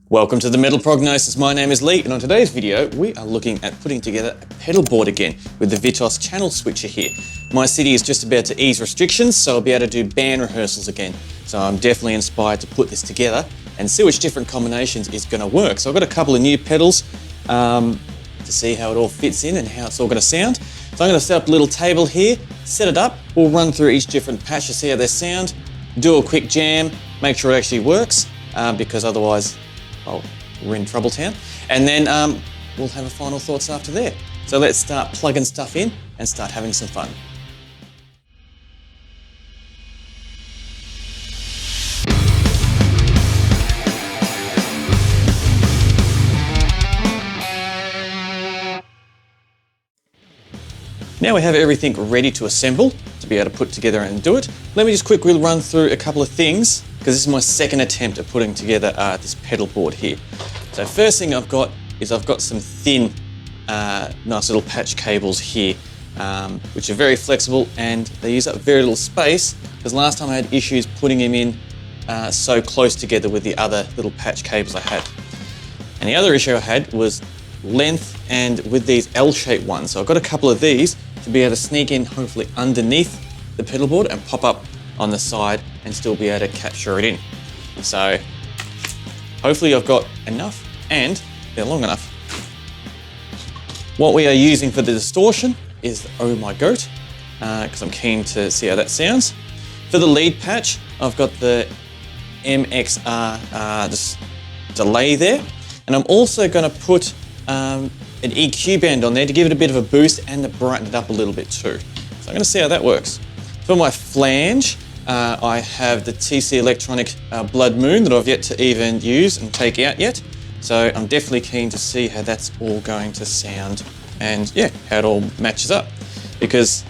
Welcome to the Metal Prognosis. My name is Lee, and on today's video, we are looking at putting together a pedal board again with the Vitos channel switcher here. My city is just about to ease restrictions, so I'll be able to do band rehearsals again. So I'm definitely inspired to put this together and see which different combinations is going to work. So I've got a couple of new pedals to see how it all fits in and how it's all going to sound. So I'm going to set up a little table here, set it up, we'll run through each different patch to see how they sound, do a quick jam, make sure it actually works, because otherwise we're in trouble town. And then we'll have a final thoughts after there. So let's start plugging stuff in and start having some fun. Now we have everything ready to assemble, to be able to put together and do it. Let me just quickly run through a couple of things, because this is my second attempt at putting together this pedal board here. So first thing I've got some thin, nice little patch cables here, which are very flexible and they use up very little space, because last time I had issues putting them in so close together with the other little patch cables I had. And the other issue I had was length and with these L-shaped ones. So I've got a couple of these to be able to sneak in hopefully underneath the pedal board and pop up on the side and still be able to capture it in. So hopefully I've got enough and they're long enough. What we are using for the distortion is the Oh My Goat, because I'm keen to see how that sounds. For the lead patch, I've got the MXR just delay there, and I'm also going to put an EQ band on there to give it a bit of a boost and to brighten it up a little bit too. So I'm going to see how that works. For my flange, I have the TC Electronic Blood Moon that I've yet to even use and take out yet. So I'm definitely keen to see how that's all going to sound and yeah, how it all matches up. Because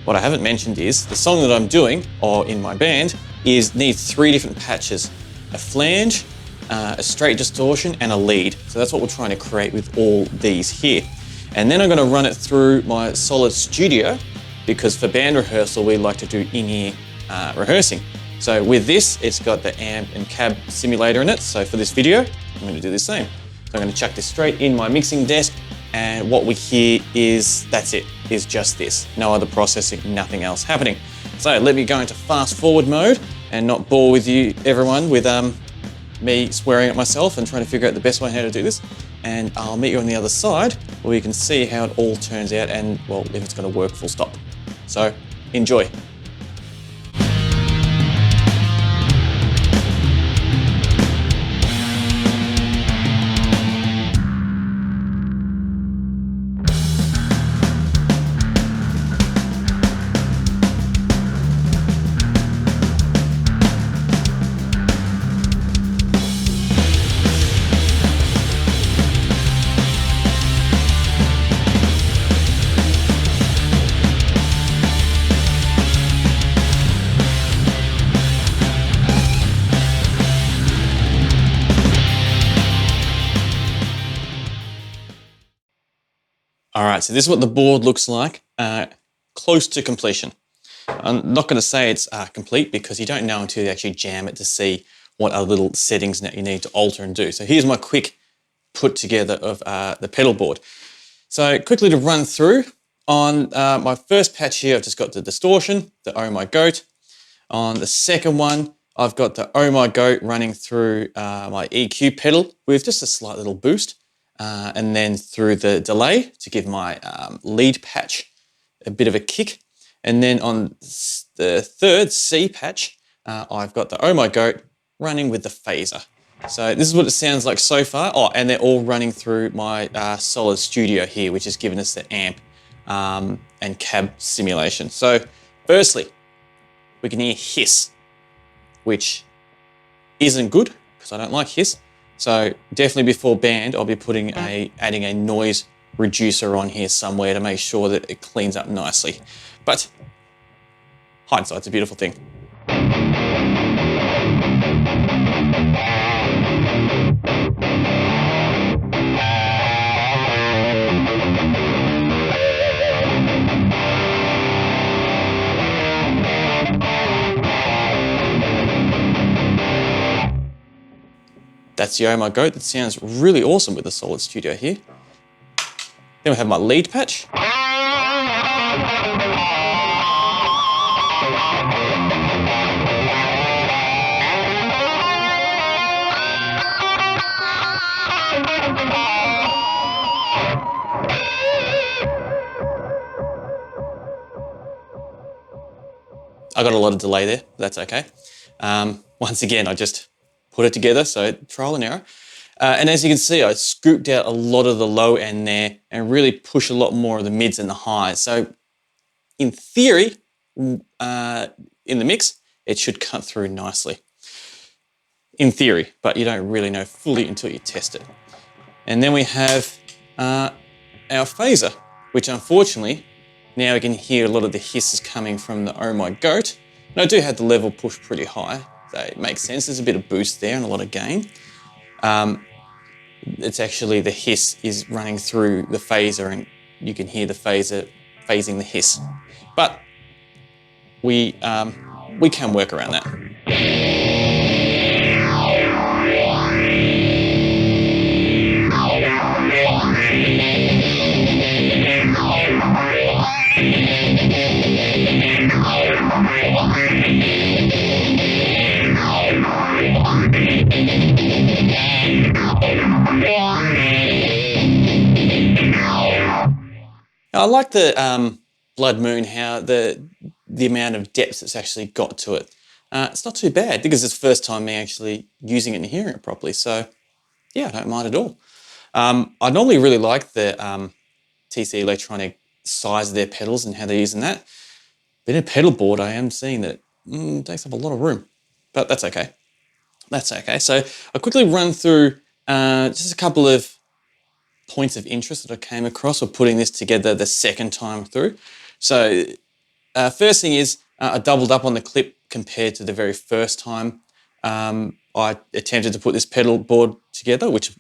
what I haven't mentioned is the song that I'm doing, or in my band, needs 3 different patches: a flange, a straight distortion and a lead. So that's what we're trying to create with all these here. And then I'm going to run it through my Solid Studio, because for band rehearsal we like to do in-ear rehearsing. So with this, it's got the amp and cab simulator in it. So for this video, I'm going to do the same. So I'm going to chuck this straight in my mixing desk, and what we hear is, that's it, is just this. No other processing, nothing else happening. So let me go into fast forward mode and not bore with you, everyone, with me swearing at myself and trying to figure out the best way how to do this. And I'll meet you on the other side where you can see how it all turns out and, well, if it's going to work full stop. So enjoy. All right, so this is what the board looks like, close to completion. I'm not going to say it's complete, because you don't know until you actually jam it to see what other little settings that you need to alter and do. So here's my quick put together of the pedal board. So quickly to run through, on my first patch here, I've just got the distortion, the Oh My Goat. On the second one, I've got the Oh My Goat running through my EQ pedal with just a slight little boost. And then through the delay to give my lead patch a bit of a kick. And then on the third C patch, I've got the Oh My Goat running with the phaser. So this is what it sounds like so far. Oh, and they're all running through my Solid Studio here, which has given us the amp and cab simulation. So firstly, we can hear hiss, which isn't good, because I don't like hiss. So definitely before band, I'll be adding a noise reducer on here somewhere to make sure that it cleans up nicely. But hindsight's a beautiful thing. That's the Oh My Goat. That sounds really awesome with the Solid Studio here. Then we have my lead patch. I got a lot of delay there, but that's okay. Once again, I just put it together, so trial and error. And as you can see, I scooped out a lot of the low end there and really push a lot more of the mids and the highs. So in theory, in the mix, it should cut through nicely. In theory, but you don't really know fully until you test it. And then we have our phaser, which unfortunately, now we can hear a lot of the hisses coming from the Oh My Goat. And I do have the level pushed pretty high, so it makes sense. There's a bit of boost there and a lot of gain. It's actually the hiss is running through the phaser and you can hear the phaser phasing the hiss. But we can work around that. I like the Blood Moon, how the amount of depth it's actually got to it. It's not too bad because it's the first time me actually using it and hearing it properly. So yeah, I don't mind at all. I normally really like the TC Electronic size of their pedals and how they're using that. But in a pedal board, I am seeing that it takes up a lot of room, but that's okay. That's okay. So I'll quickly run through just a couple of points of interest that I came across while putting this together the second time through. So first thing is I doubled up on the clip compared to the very first time I attempted to put this pedal board together, which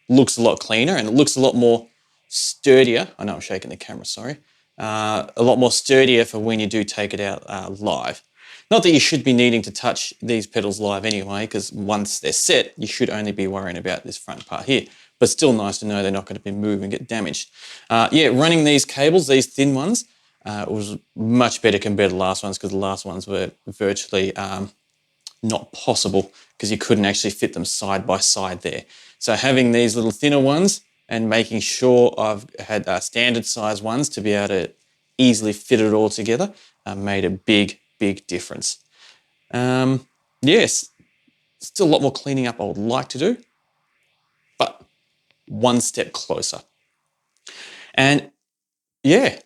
looks a lot cleaner and it looks a lot more sturdier. I know I'm shaking the camera, sorry. A lot more sturdier for when you do take it out live. Not that you should be needing to touch these pedals live anyway, because once they're set, you should only be worrying about this front part here. But still nice to know they're not going to be moved and get damaged. Yeah, running these cables, these thin ones, was much better compared to the last ones because the last ones were virtually not possible because you couldn't actually fit them side by side there. So having these little thinner ones and making sure I've had standard size ones to be able to easily fit it all together made a big difference. Yes, still a lot more cleaning up I would like to do, but one step closer. And yeah,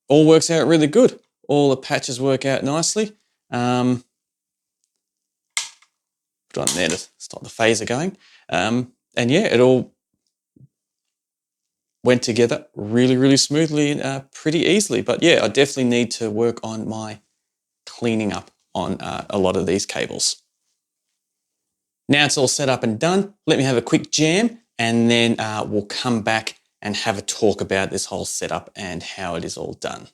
all works out really good. All the patches work out nicely. Put on there to stop the phaser going. And yeah, it all went together really smoothly and pretty easily. But yeah, I definitely need to work on my cleaning up on a lot of these cables. Now it's all set up and done. Let me have a quick jam and then we'll come back and have a talk about this whole setup and how it is all done.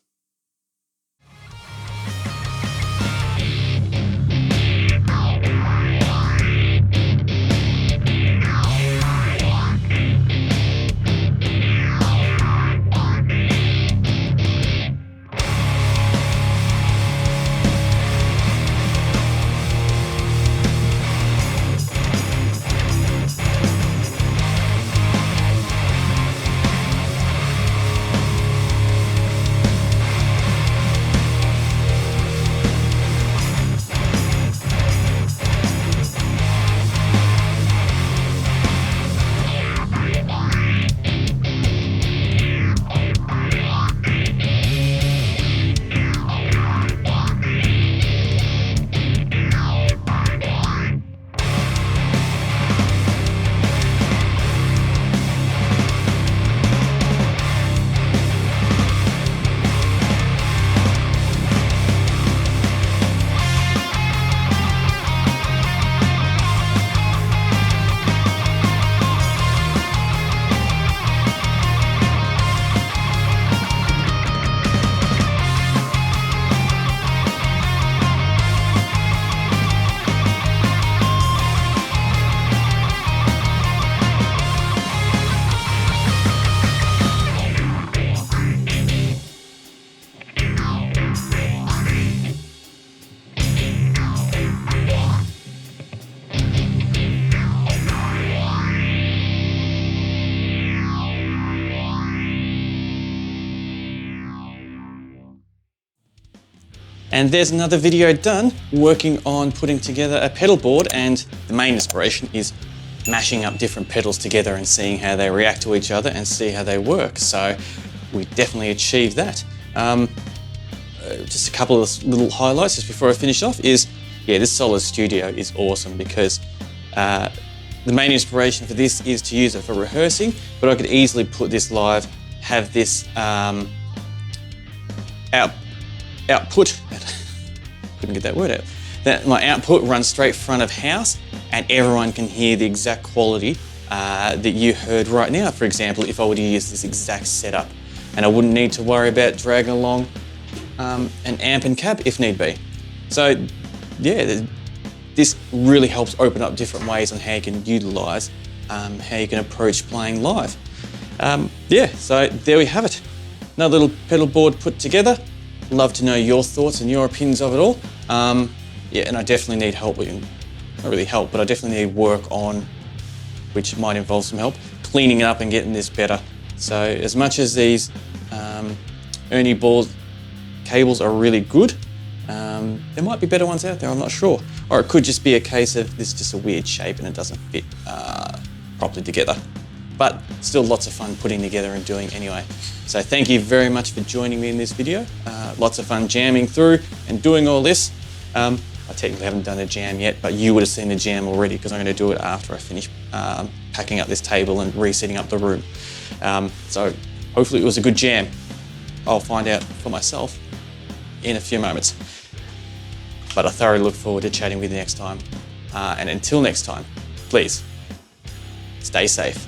And there's another video done working on putting together a pedal board, and the main inspiration is mashing up different pedals together and seeing how they react to each other and see how they work. So we definitely achieved that. Just a couple of little highlights just before I finish off is, yeah, this Solar Studio is awesome because the main inspiration for this is to use it for rehearsing, but I could easily put this live, have this output, couldn't get that word out, that my output runs straight front of house and everyone can hear the exact quality that you heard right now, for example, if I were to use this exact setup. And I wouldn't need to worry about dragging along an amp and cab if need be. So yeah, this really helps open up different ways on how you can utilise, how you can approach playing live. Yeah, so there we have it. Another little pedal board put together. Love to know your thoughts and your opinions of it all. Yeah, and I definitely need help. Not really help, but I definitely need work on, which might involve some help, cleaning it up and getting this better. So as much as these Ernie Ball cables are really good, there might be better ones out there, I'm not sure. Or it could just be a case of this is just a weird shape and it doesn't fit properly together. But still lots of fun putting together and doing anyway. So thank you very much for joining me in this video. Lots of fun jamming through and doing all this. I technically haven't done a jam yet, but you would have seen the jam already because I'm going to do it after I finish packing up this table and resetting up the room. So hopefully it was a good jam. I'll find out for myself in a few moments. But I thoroughly look forward to chatting with you next time. And until next time, please stay safe.